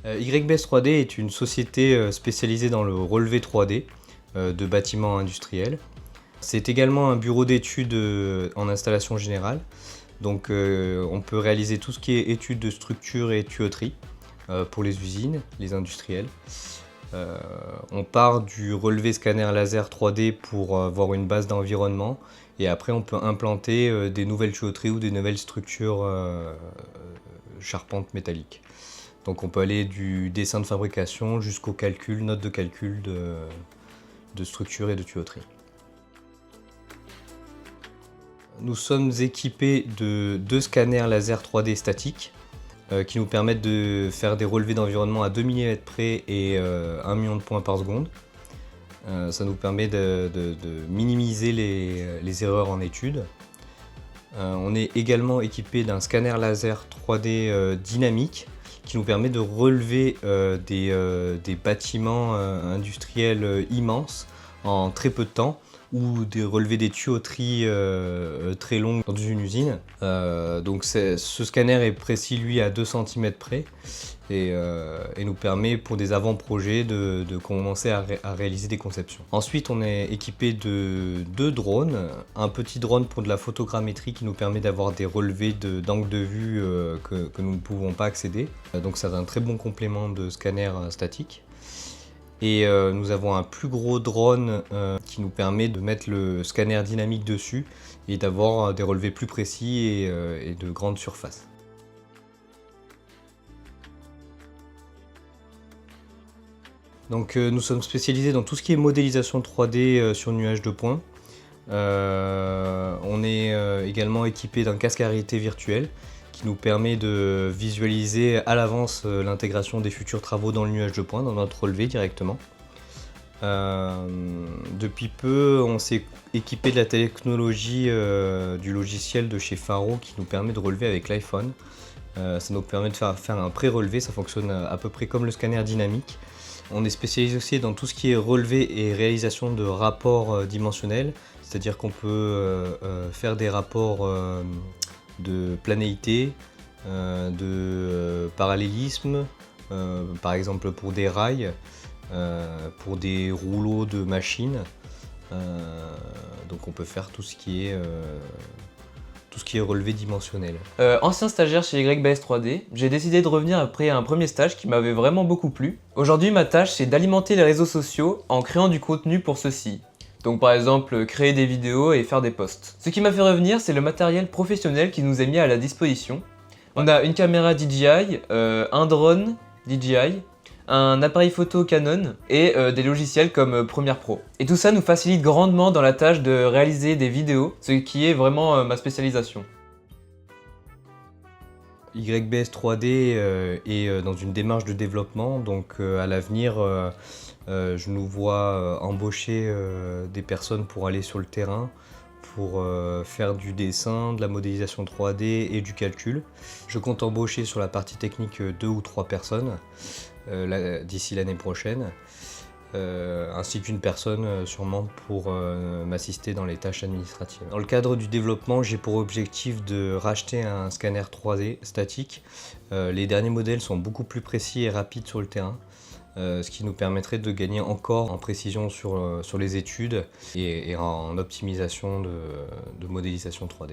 YBS 3D est une société spécialisée dans le relevé 3D de bâtiments industriels. C'est également un bureau d'études en installation générale. Donc on peut réaliser tout ce qui est études de structure et tuyauterie pour les usines, les industriels. On part du relevé scanner laser 3D pour avoir une base d'environnement et après on peut implanter des nouvelles tuyauteries ou des nouvelles structures charpentes métalliques. Donc on peut aller du dessin de fabrication jusqu'au calcul, notes de calcul de structure et de tuyauterie. Nous sommes équipés de 2 scanners laser 3D statiques qui nous permettent de faire des relevés d'environnement à 2 mm près et 1 million de points par seconde. Ça nous permet de minimiser les erreurs en étude. On est également équipé d'un scanner laser 3D dynamique qui nous permet de relever des bâtiments industriels immenses en très peu de temps ou de relever des tuyauteries très longues dans une usine. Donc ce scanner est précis lui à 2 cm près et nous permet pour des avant-projets de commencer à réaliser des conceptions. Ensuite on est équipé de 2 drones, un petit drone pour de la photogrammétrie qui nous permet d'avoir des relevés d'angle de vue que nous ne pouvons pas accéder. Donc c'est un très bon complément de scanner statique. Et nous avons un plus gros drone qui nous permet de mettre le scanner dynamique dessus et d'avoir des relevés plus précis et de grandes surfaces. Donc nous sommes spécialisés dans tout ce qui est modélisation 3D sur nuage de points. On est également équipé d'un casque à réalité virtuelle qui nous permet de visualiser à l'avance l'intégration des futurs travaux dans le nuage de points, dans notre relevé directement. Depuis peu, on s'est équipé de la technologie du logiciel de chez Faro qui nous permet de relever avec l'iPhone. Ça nous permet de faire un pré-relevé, ça fonctionne à peu près comme le scanner dynamique. On est spécialisé aussi dans tout ce qui est relevé et réalisation de rapports dimensionnels, c'est-à-dire qu'on peut faire des rapports de planéité, de parallélisme, par exemple pour des rails, pour des rouleaux de machines. Donc on peut faire tout ce qui est relevé dimensionnel. Ancien stagiaire chez YBS 3D, j'ai décidé de revenir après un premier stage qui m'avait vraiment beaucoup plu. Aujourd'hui, ma tâche, c'est d'alimenter les réseaux sociaux en créant du contenu pour ceux-ci. Donc par exemple, créer des vidéos et faire des posts. Ce qui m'a fait revenir, c'est le matériel professionnel qui nous est mis à la disposition. On a une caméra DJI, un drone DJI, un appareil photo Canon et des logiciels comme Premiere Pro. Et tout ça nous facilite grandement dans la tâche de réaliser des vidéos, ce qui est vraiment ma spécialisation. YBS 3D est dans une démarche de développement, donc à l'avenir, je nous vois embaucher des personnes pour aller sur le terrain, pour faire du dessin, de la modélisation 3D et du calcul. Je compte embaucher sur la partie technique 2 ou 3 personnes d'ici l'année prochaine, ainsi qu'une personne sûrement pour m'assister dans les tâches administratives. Dans le cadre du développement, j'ai pour objectif de racheter un scanner 3D statique. Les derniers modèles sont beaucoup plus précis et rapides sur le terrain, ce qui nous permettrait de gagner encore en précision sur les études et en optimisation de modélisation 3D.